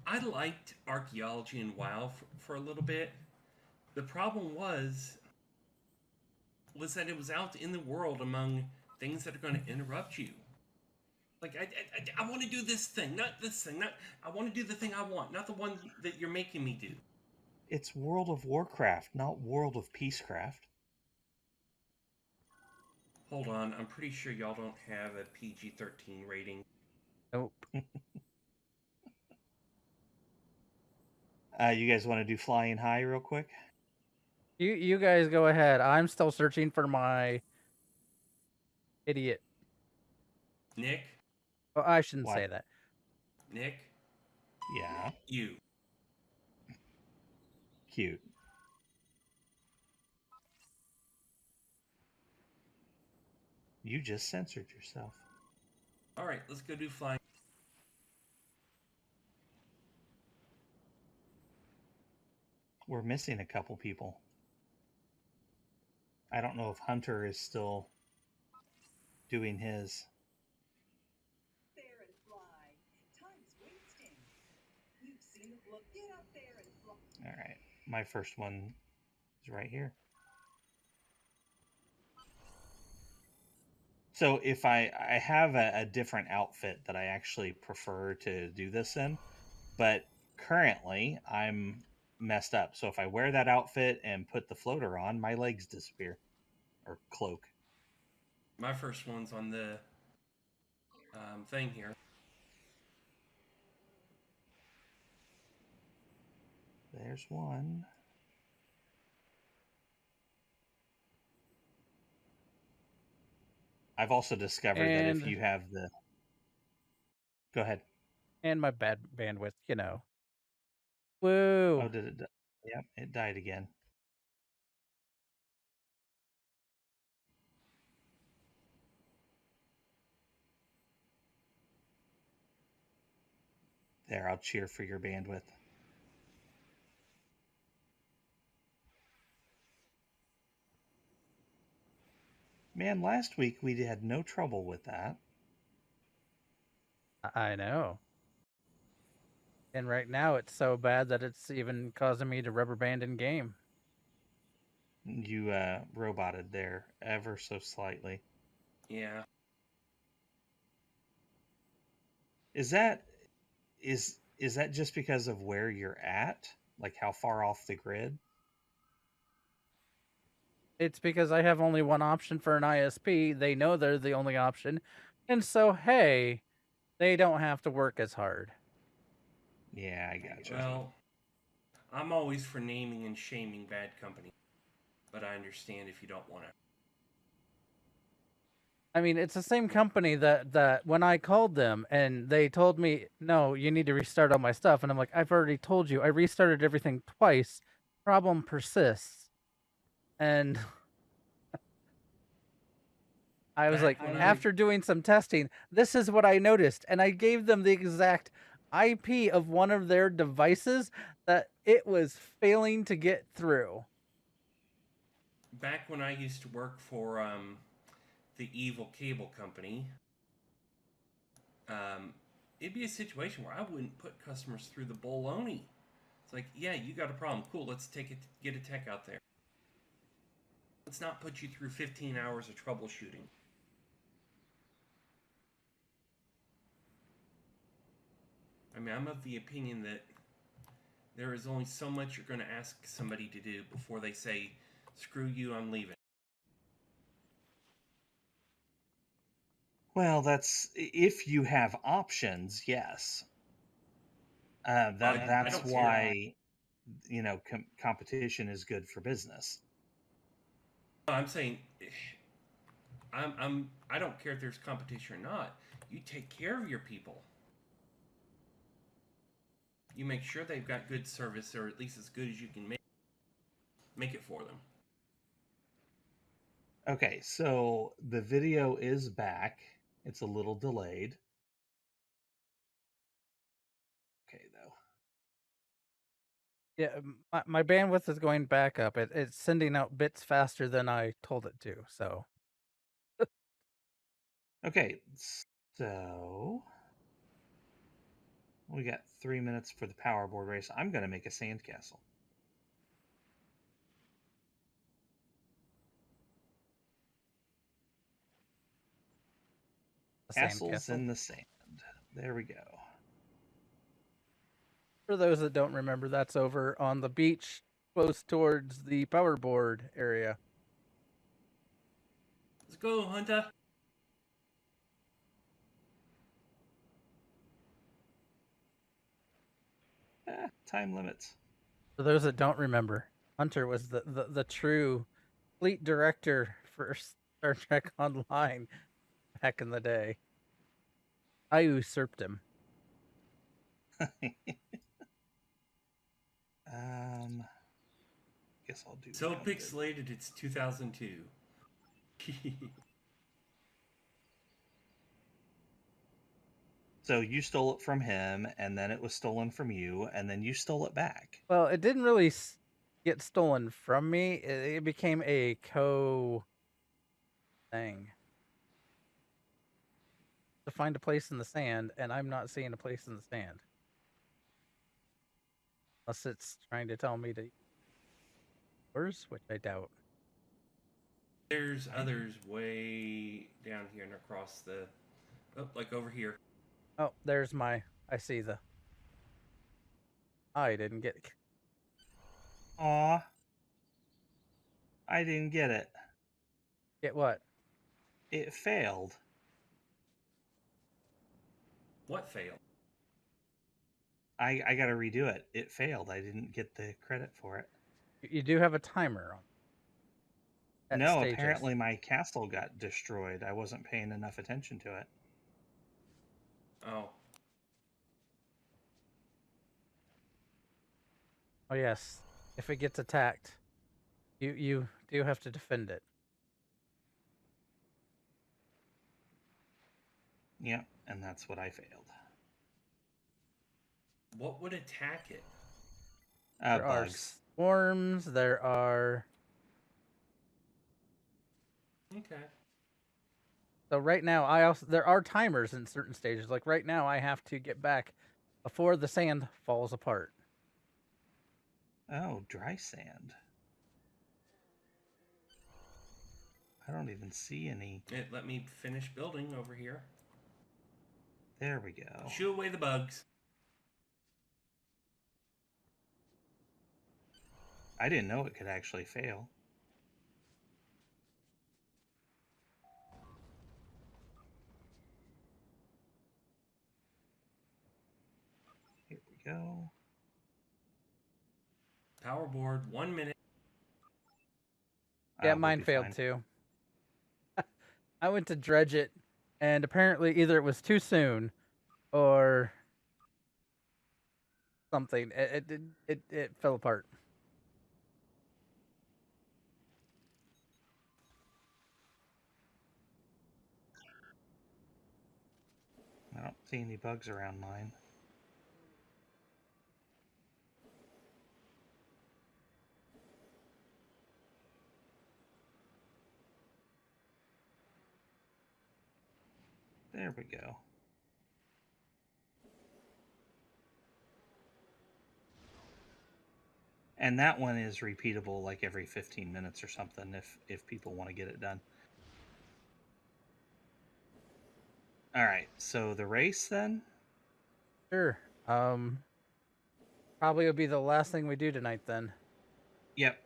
I liked archaeology and WoW for a little bit. The problem was that it was out in the world among things that are going to interrupt you. Like, I want to do this thing, not this thing. I want to do the thing I want, not the one that you're making me do. It's World of Warcraft, not World of Peacecraft. Hold on, I'm pretty sure y'all don't have a PG-13 rating. Nope. You guys want to do Flying High real quick? You guys go ahead. I'm still searching for my idiot. Nick? Oh, I shouldn't What? say that. Nick? Yeah. You. Cute. You just censored yourself. Alright, let's go do flying. We're missing a couple people. I don't know if Hunter is still doing his. There and fly. Time's wasting. You've seen the look. Get up there and fly. All right. My first one is right here. So if I have a different outfit that I actually prefer to do this in, but currently I'm messed up. So if I wear that outfit and put the floater on, my legs disappear. Or cloak. My first one's on the thing here. There's one. I've also discovered that if you have the... Go ahead. And my bad bandwidth, you know. Woo! Oh, did it? Yep, it died again. There, I'll cheer for your bandwidth. Man, last week we had no trouble with that. I know. And right now it's so bad that it's even causing me to rubber band in game. You roboted there ever so slightly. Yeah. Is that just because of where you're at? Like how far off the grid? It's because I have only one option for an ISP. They know they're the only option. And so, hey, they don't have to work as hard. Yeah, I gotcha. Well, I'm always for naming and shaming bad companies, but I understand if you don't want to. I mean, it's the same company that when I called them and they told me, no, you need to restart all my stuff. And I'm like, I've already told you. I restarted everything twice. Problem persists. And I was like, after doing some testing, this is what I noticed. And I gave them the exact IP of one of their devices that it was failing to get through. Back when I used to work for the evil cable company, it'd be a situation where I wouldn't put customers through the bologna. It's like, yeah, you got a problem. Cool, let's get a tech out there. Let's not put you through 15 hours of troubleshooting. I mean, I'm of the opinion that there is only so much you're going to ask somebody to do before they say, screw you, I'm leaving. Well, that's if you have options, yes. That's why, you know, competition is good for business. I'm saying, I don't care if there's competition or not. You take care of your people. you make sure they've got good service, or at least as good as you can make it for them. Okay, so the video is back. It's a little delayed. Okay, though. Yeah, my bandwidth is going back up. It's sending out bits faster than I told it to. So Okay, so we got 3 minutes for the power board race. I'm going to make a sandcastle. Castles in the sand. There we go. For those that don't remember, that's over on the beach, close towards the power board area. Let's go, Hunter. Time limits. For those that don't remember, Hunter was the true fleet director for Star Trek Online back in the day. I usurped him. Guess I'll do. So pixelated, it's 2002. So you stole it from him, and then it was stolen from you, and then you stole it back. Well, it didn't really get stolen from me. It became a thing. To find a place in the sand, and I'm not seeing a place in the sand. Unless it's trying to tell me to yours, which I doubt. There's others way down here and across the... Oh, like over here. Oh, there's my... I see the... I didn't get it. Aw. I didn't get it. Get what? It failed. What failed? I gotta redo it. It failed. I didn't get the credit for it. You do have a timer on. No, stages. apparently my castle got destroyed. I wasn't paying enough attention to it. Oh. Oh yes. If it gets attacked, you do have to defend it. Yep, and that's what I failed. What would attack it? There are Bugs. swarms. There are. Okay. So right now, there are timers in certain stages. Like right now, I have to get back before the sand falls apart. Oh, dry sand. I don't even see any. It let me finish building over here. There we go. Shoo away the bugs. I didn't know it could actually fail. Here we go. Power board, 1 minute. Yeah, we'll mine be failed fine. too. I went to dredge it, and apparently either it was too soon, or something. It fell apart. I don't see any bugs around mine. There we go. And that one is repeatable like every 15 minutes or something if people want to get it done. All right, so the race then? Sure. Probably would be the last thing we do tonight then. Yep.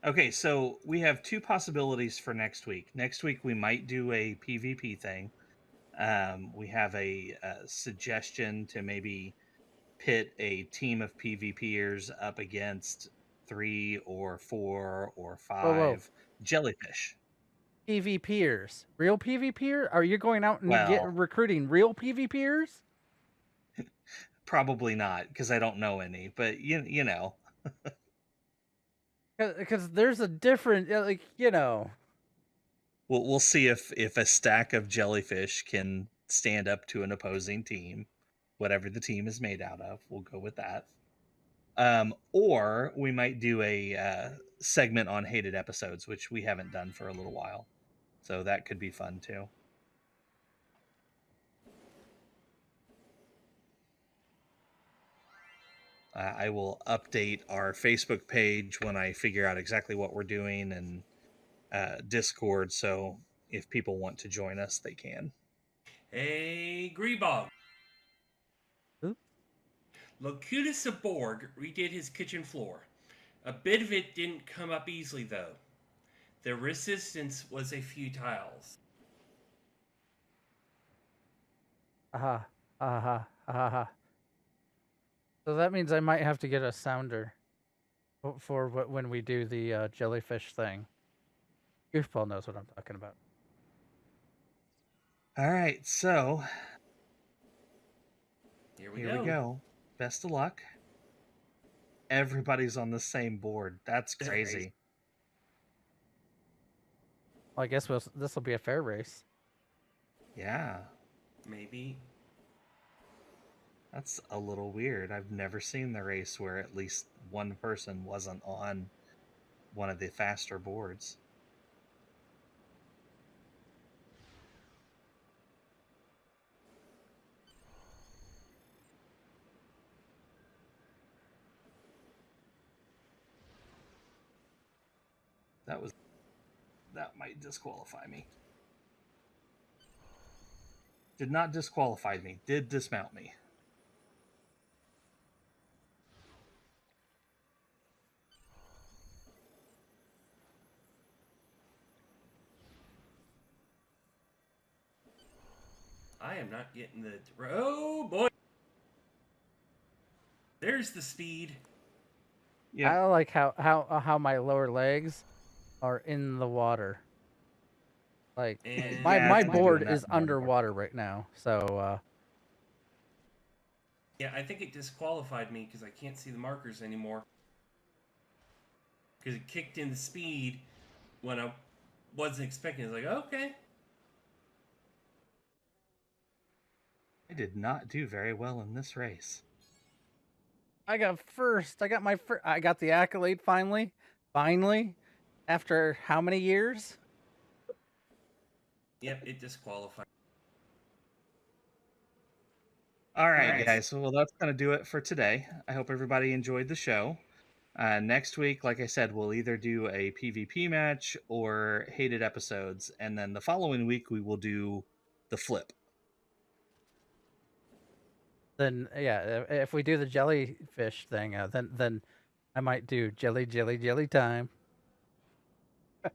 Okay, so we have two possibilities for next week. Next week we might do a PvP thing. We have a suggestion to maybe pit a team of PvPers up against 3 or 4 or 5 jellyfish. PvPers. Real PvPer? Are you going out and recruiting real PvPers? Probably not, because I don't know any. But you know, Because there's a different, like, you know. we'll see if a stack of jellyfish can stand up to an opposing team, whatever the team is made out of. We'll go with that. Or we might do a segment on hated episodes, which we haven't done for a little while. So that could be fun too. I will update our Facebook page when I figure out exactly what we're doing, and Discord, so if people want to join us, they can. Hey, Grebog. Who? Nikodas and Borg redid his kitchen floor. A bit of it didn't come up easily, though. The resistance was a few tiles. Aha. Aha. Aha. So that means I might have to get a sounder for when we do the jellyfish thing. Goofball knows what I'm talking about. All right, so Here we here we go. Best of luck. Everybody's on the same board. That's crazy. Well, I guess this will be a fair race. Yeah, Maybe. that's a little weird. I've never seen the race where at least one person wasn't on one of the faster boards. That might disqualify me. Did not disqualify me. Did dismount me. I am not getting the... Oh, boy! There's the speed. Yeah. I like how my lower legs are in the water. Like And my Yeah, I've been board doing that is more and more. underwater right now. So yeah, I think it disqualified me because I can't see the markers anymore. Because it kicked in the speed when I wasn't expecting it. It's like, okay. I did not do very well in this race. I got first. I got my first. I got the accolade finally. Finally, after how many years? Yep, it disqualified. All right, Nice. guys. Well, that's going to do it for today. I hope everybody enjoyed the show. Next week, like I said, we'll either do a PvP match or hated episodes. And then the following week, we will do the flip. Then yeah, if we do the jellyfish thing, then I might do jelly time.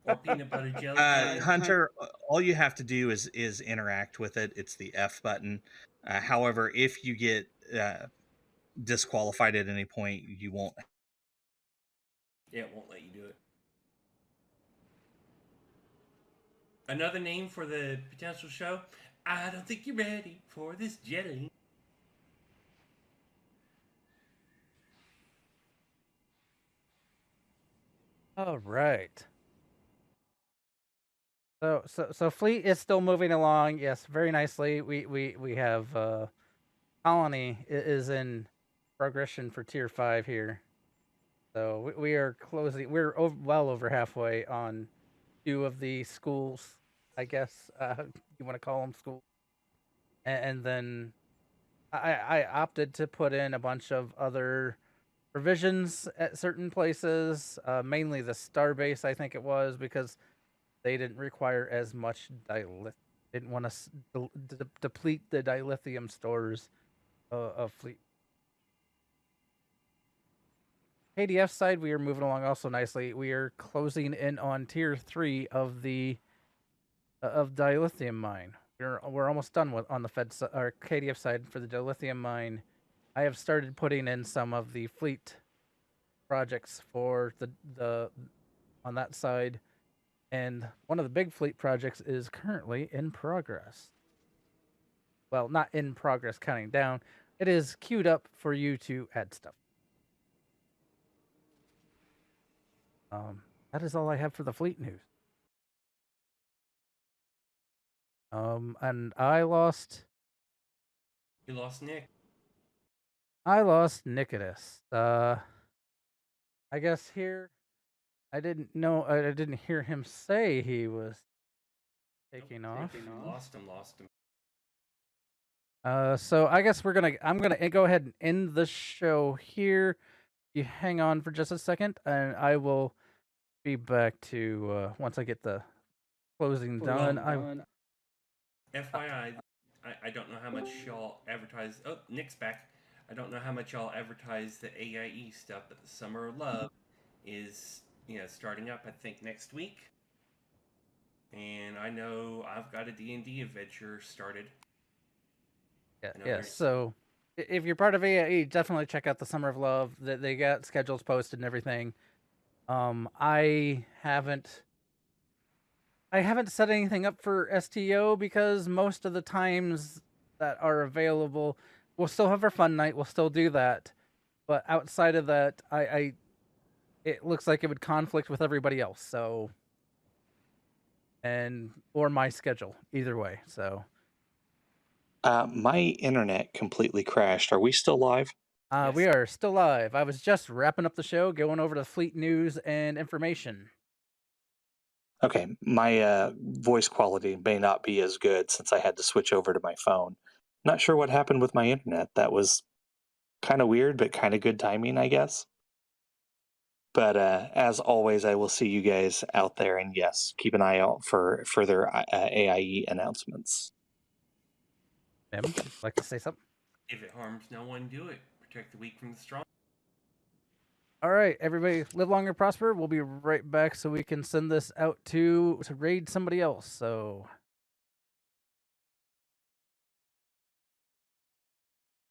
Or peanut butter jelly. time. Hunter, all you have to do is interact with it. It's the F button. However, if you get disqualified at any point, you won't. Yeah, it won't let you do it. Another name for the potential show? I don't think you're ready for this jelly. All right. So fleet is still moving along. Yes, very nicely. We have colony is in progression for tier 5 here. So we are closing. We're well over halfway on 2 of the schools, I guess you want to call them schools. And then I opted to put in a bunch of other provisions at certain places, mainly the Starbase, I think it was, because they didn't require as much dilithium. Didn't want to deplete the dilithium stores of fleet. KDF side, we are moving along also nicely. We are closing in on tier 3 of the of dilithium mine. We're almost done with on the Fed or KDF side for the dilithium mine. I have started putting in some of the fleet projects for the on that side, and one of the big fleet projects is currently in progress. Well, not in progress, counting down. it is queued up for you to add stuff. That is all I have for the fleet news. And I lost You lost Nick. Nikodas. I guess here, I didn't hear him say he was taking off. Lost him. So I guess I'm gonna go ahead and end the show here. You hang on for just a second, and I will be back to once I get the closing done. FYI, I don't know how much y'all advertise. Oh, Nick's back. I don't know how much y'all advertise the AIE stuff, but the Summer of Love is starting up. I think next week, and I know I've got a D&D adventure started. Yeah. So if you're part of AIE, definitely check out the Summer of Love. They got schedules posted and everything. I haven't set anything up for STO because most of the times that are available, we'll still have our fun night. We'll still do that, but outside of that, it looks like it would conflict with everybody else. So, or my schedule, either way. So, my internet completely crashed. Are we still live? Yes. We are still live. I was just wrapping up the show, going over the fleet news and information. Okay, my voice quality may not be as good since I had to switch over to my phone. Not sure what happened with my internet. That was kind of weird, but kind of good timing, I guess. But as always, I will see you guys out there, and yes, keep an eye out for further AIE announcements. Ma'am, would you like to say something? If it harms no one, do it. Protect the weak from the strong. All right, everybody, live long and prosper. We'll be right back so we can send this out to raid somebody else. So